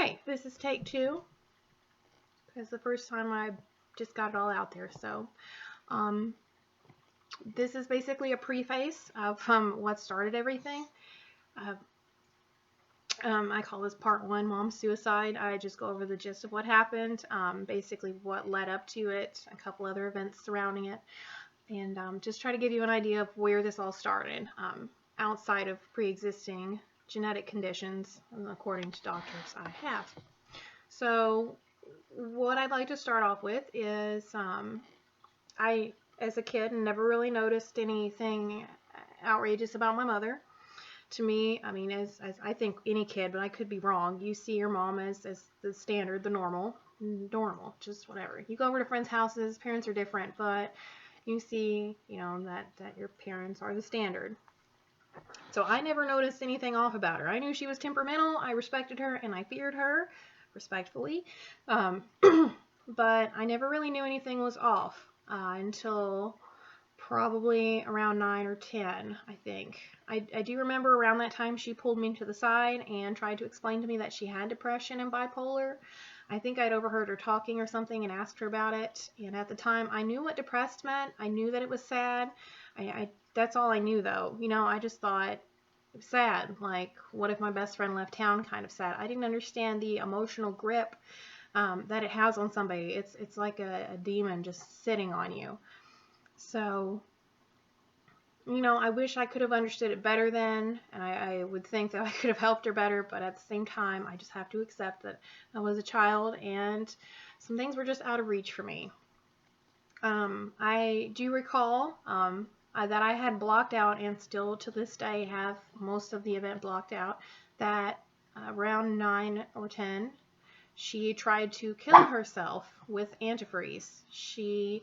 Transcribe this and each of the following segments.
Okay, this is take 2, because the first time I just got it all out there. So, this is basically a preface of what started everything. I call this part 1, Mom's Suicide. I just go over the gist of what happened, basically what led up to it, a couple other events surrounding it, and just try to give you an idea of where this all started, outside of pre-existing genetic conditions, according to doctors I have. So what I'd like to start off with is I, as a kid, never really noticed anything outrageous about my mother. To me, I mean, as I think any kid, but I could be wrong, you see your mom as the standard, the normal, just whatever. You go over to friends' houses, parents are different, but you see, you know, that your parents are the standard. So I never noticed anything off about her. I knew she was temperamental, I respected her, and I feared her, respectfully, but I never really knew anything was off until probably around 9 or 10, I think. I do remember around that time she pulled me to the side and tried to explain to me that she had depression and bipolar. I think I'd overheard her talking or something and asked her about it. And at the time, I knew what depressed meant. I knew that it was sad. That's all I knew, though. You know, I just thought it was sad. Like, what if my best friend left town? Kind of sad. I didn't understand the emotional grip that it has on somebody. It's like a demon just sitting on you. So, you know, I wish I could have understood it better then, and I would think that I could have helped her better, but at the same time, I just have to accept that I was a child, and some things were just out of reach for me. I do recall that I had blocked out, and still to this day have most of the event blocked out, that around 9 or 10, she tried to kill herself with antifreeze. She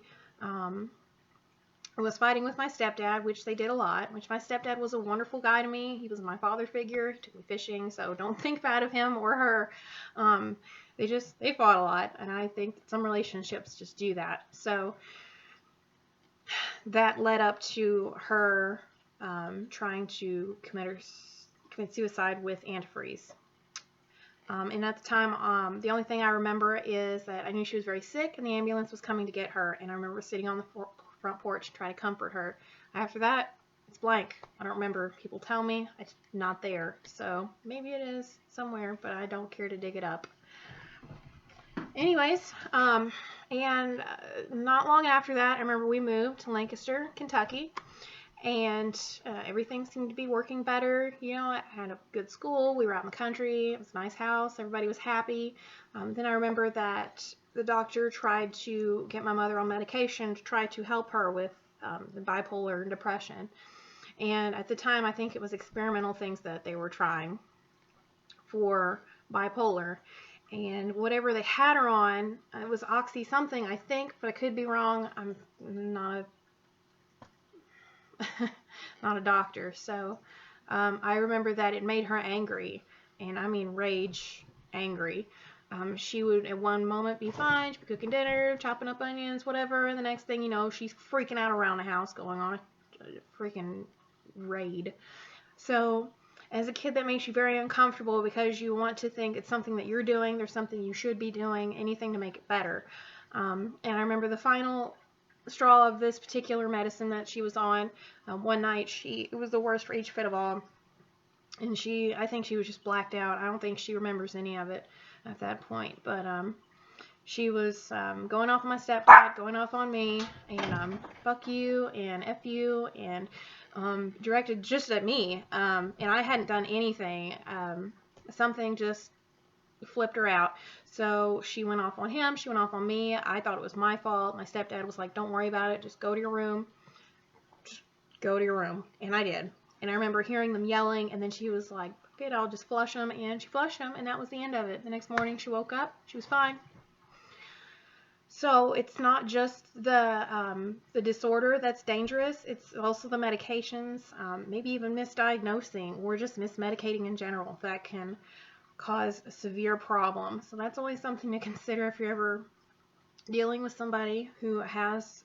was fighting with my stepdad, which they did a lot, which my stepdad was a wonderful guy to me. He was my father figure, took me fishing, so don't think bad of him or her. They fought a lot, and I think some relationships just do that. So that led up to her trying to commit suicide with antifreeze. And at the time, the only thing I remember is that I knew she was very sick, and the ambulance was coming to get her, and I remember sitting on the front porch to try to comfort her. After that, it's blank. I don't remember. People tell me it's not there, so maybe it is somewhere, but I don't care to dig it up. Anyways, and not long after that, I remember we moved to Lancaster, Kentucky, and everything seemed to be working better. You know, I had a good school, we were out in the country, it was a nice house, everybody was happy. Then I remember that the doctor tried to get my mother on medication to try to help her with the bipolar and depression. And at the time, I think it was experimental things that they were trying for bipolar. And whatever they had her on, it was oxy something, I think, but I could be wrong. I'm not a doctor. So I remember that it made her angry, and I mean rage angry. She would at one moment be fine, she'd be cooking dinner, chopping up onions, whatever, and the next thing you know, she's freaking out around the house, going on a freaking raid. So as a kid, that makes you very uncomfortable because you want to think it's something that you're doing, there's something you should be doing, anything to make it better. And I remember the final straw of this particular medicine that she was on. One night, it was the worst rage fit of all, and I think she was just blacked out. I don't think she remembers any of it at that point, but she was going off on my stepdad, going off on me, and fuck you and F you, and directed just at me, and I hadn't done anything. Something just flipped her out. So she went off on him, she went off on me. I thought it was my fault. My stepdad was like, don't worry about it, just go to your room. Just go to your room. And I did. And I remember hearing them yelling, and then she was like, okay, I'll just flush them, and she flushed them, and that was the end of it. The next morning she woke up, she was fine. So it's not just the disorder that's dangerous, it's also the medications, maybe even misdiagnosing or just mismedicating in general that can cause a severe problem. So that's always something to consider if you're ever dealing with somebody who has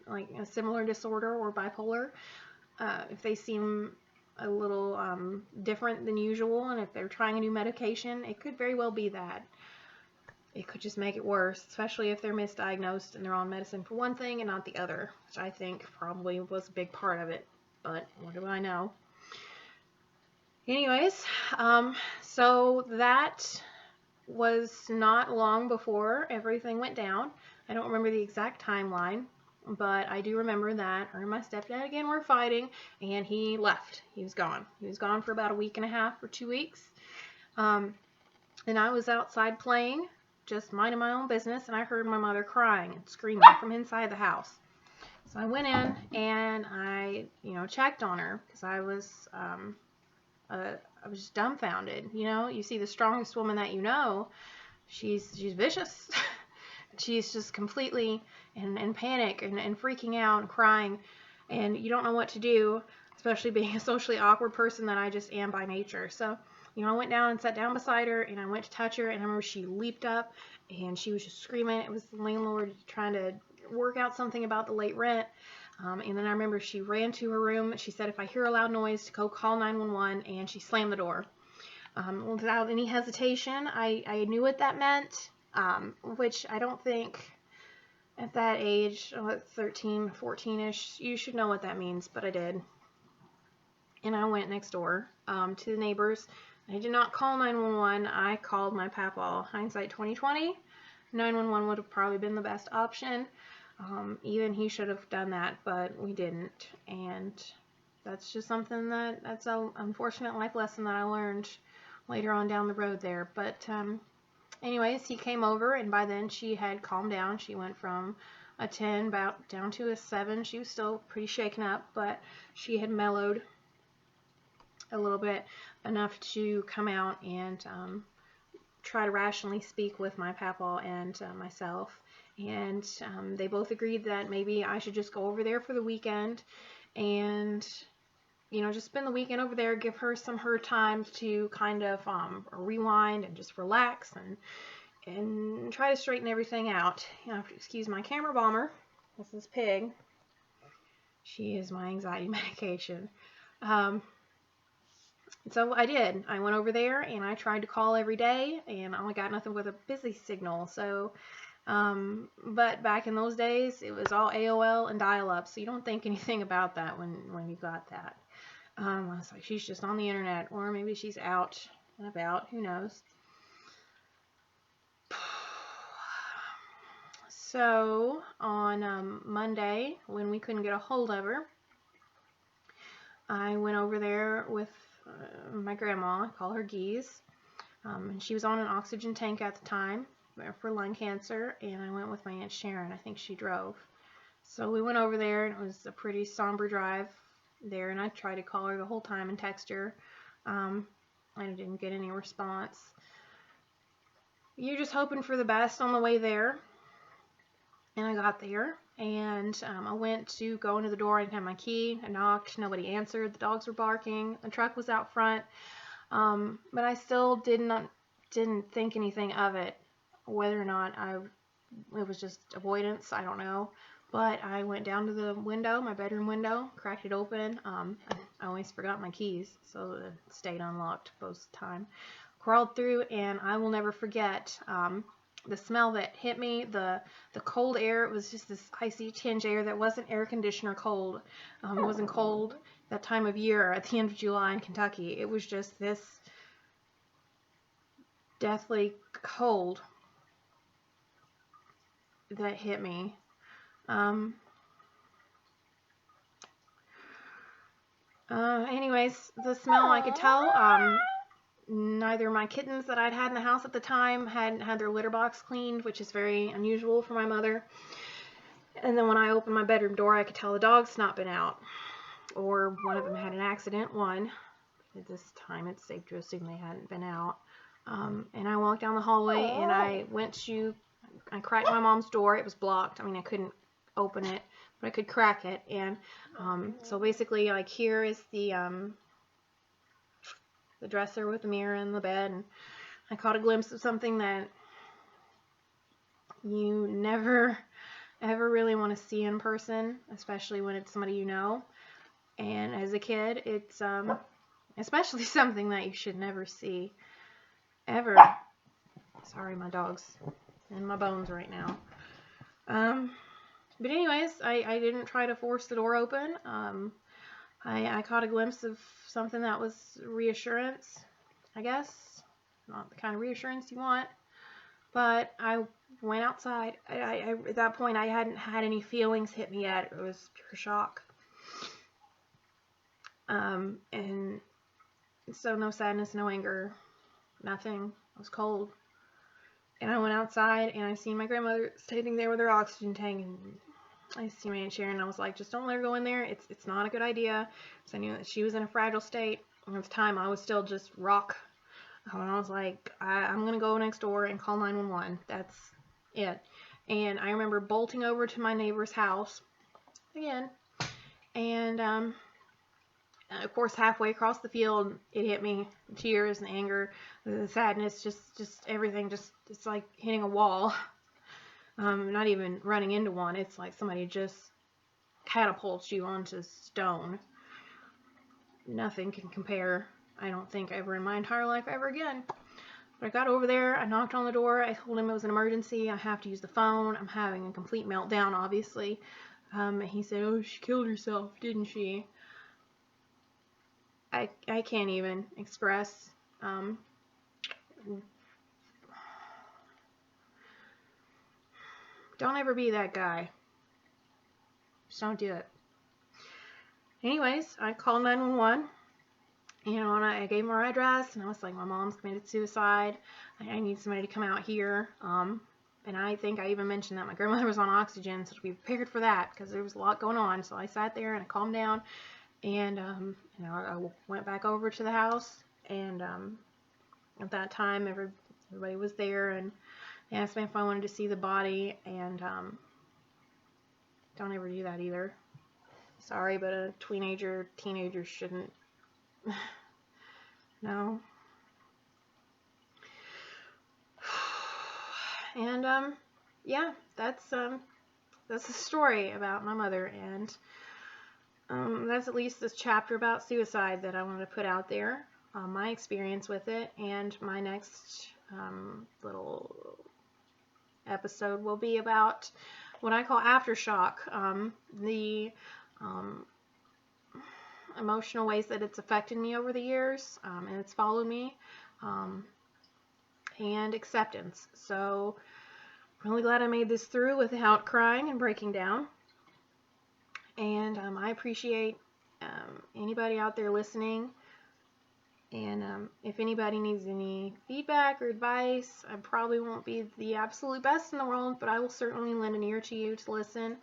like a similar disorder or bipolar. If they seem a little different than usual, and if they're trying a new medication, it could very well be that. It could just make it worse, especially if they're misdiagnosed and they're on medicine for one thing and not the other, which I think probably was a big part of it, but what do I know? Anyways, so that was not long before everything went down. I don't remember the exact timeline, but I do remember that her and my stepdad again were fighting, and he left. He was gone. He was gone for about a week and a half or 2 weeks. And I was outside playing, just minding my own business, and I heard my mother crying and screaming from inside the house. So I went in and I, checked on her because I was just dumbfounded. You see the strongest woman that she's vicious. She's just completely in panic and freaking out and crying, and you don't know what to do, especially being a socially awkward person that I just am by nature. So, I went down and sat down beside her, and I went to touch her, and I remember she leaped up, and she was just screaming. It was the landlord trying to work out something about the late rent. And then I remember she ran to her room. She said, if I hear a loud noise, to go call 911, and she slammed the door. Without any hesitation, I knew what that meant, which I don't think at that age, 13, 14-ish, you should know what that means, but I did. And I went next door to the neighbors. I did not call 911. I called my papa. Hindsight 2020, 911 would have probably been the best option. Even he should have done that, but we didn't. And that's just something that's an unfortunate life lesson that I learned later on down the road there. But anyways, he came over, and by then she had calmed down. She went from a 10 about down to a 7. She was still pretty shaken up, but she had mellowed a little bit, enough to come out and try to rationally speak with my papa and myself. And they both agreed that maybe I should just go over there for the weekend and, just spend the weekend over there, give her her time to kind of rewind and just relax and try to straighten everything out. Excuse my camera bomber. This is Pig. She is my anxiety medication. So I did. I went over there and I tried to call every day, and I got nothing but a busy signal. So, but back in those days, it was all AOL and dial-up, so you don't think anything about that when you got that. I was like, she's just on the internet, or maybe she's out and about, who knows. So, on Monday, when we couldn't get a hold of her, I went over there with my grandma. I call her Geaze. And she was on an oxygen tank at the time for lung cancer, and I went with my Aunt Sharon. I think she drove. So we went over there, and it was a pretty somber drive there, and I tried to call her the whole time and text her. I didn't get any response. You're just hoping for the best on the way there. And I got there, and I went to go into the door. I didn't have my key. I knocked. Nobody answered. The dogs were barking. The truck was out front. But I still didn't think anything of it. Whether or not it was just avoidance, I don't know. But I went down to the window, my bedroom window, cracked it open. I always forgot my keys, so it stayed unlocked most of the time. Crawled through, and I will never forget the smell that hit me, the cold air. It was just this icy tinge air that wasn't air conditioner cold. It wasn't cold that time of year at the end of July in Kentucky. It was just this deathly cold that hit me. Anyways, the smell, I could tell. Neither my kittens that I'd had in the house at the time had their litter box cleaned, which is very unusual for my mother. And then when I opened my bedroom door, I could tell the dog's not been out. Or one of them had an accident, one. At this time, it's safe to assume they hadn't been out. And I walked down the hallway, and I cracked my mom's door. It was blocked. I mean, I couldn't open it, but I could crack it. And so basically, like, here is the dresser with the mirror and the bed, and I caught a glimpse of something that you never ever really want to see in person, especially when it's somebody you know. And as a kid, it's especially something that you should never see ever. Sorry, my dog's in my bones right now. But anyways, I didn't try to force the door open. I caught a glimpse of something that was reassurance, I guess. Not the kind of reassurance you want. But I went outside. At that point, I hadn't had any feelings hit me yet. It was pure shock. And so no sadness, no anger, nothing. I was cold. And I went outside, and I seen my grandmother sitting there with her oxygen tank, and I see my Aunt Sharon, and I was like, just don't let her go in there. It's not a good idea. So I knew that she was in a fragile state. And at the time, I was still just rock. And I was like, I'm going to go next door and call 911. That's it. And I remember bolting over to my neighbor's house again. And, of course, halfway across the field, it hit me. The tears and anger, the sadness, just everything. It's like hitting a wall. Not even running into one. It's like somebody just catapults you onto stone. Nothing can compare, I don't think, ever in my entire life ever again. But I got over there, I knocked on the door, I told him it was an emergency, I have to use the phone, I'm having a complete meltdown, obviously. He said, oh, she killed herself, didn't she? I can't even express, don't ever be that guy. Just don't do it. Anyways, I called 911. You know, and I gave him our address, and I was like, my mom's committed suicide. I need somebody to come out here. And I think I even mentioned that my grandmother was on oxygen, so to be prepared for that, because there was a lot going on. So I sat there and I calmed down, and you know, I went back over to the house, and at that time, everybody was there, and they asked me if I wanted to see the body, and don't ever do that either. Sorry, but a teenager shouldn't. No. And yeah, that's the story about my mother, and that's at least this chapter about suicide that I wanted to put out there. My experience with it, and my next little episode will be about what I call aftershock, the emotional ways that it's affected me over the years, and it's followed me, and acceptance. So I'm really glad I made this through without crying and breaking down, and I appreciate anybody out there listening, and if anybody needs any feedback or advice, I probably won't be the absolute best in the world, but I will certainly lend an ear to you to listen,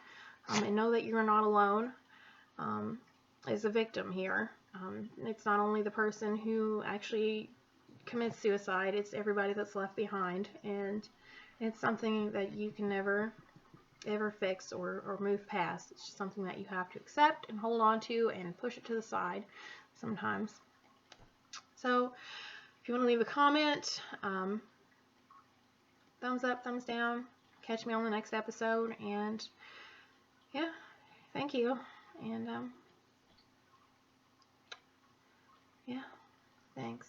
and know that you're not alone as a victim here. It's not only the person who actually commits suicide, it's everybody that's left behind, and it's something that you can never ever fix or move past. It's just something that you have to accept and hold on to and push it to the side sometimes. So if you want to leave a comment, thumbs up, thumbs down, catch me on the next episode, and yeah, thank you, and yeah, thanks.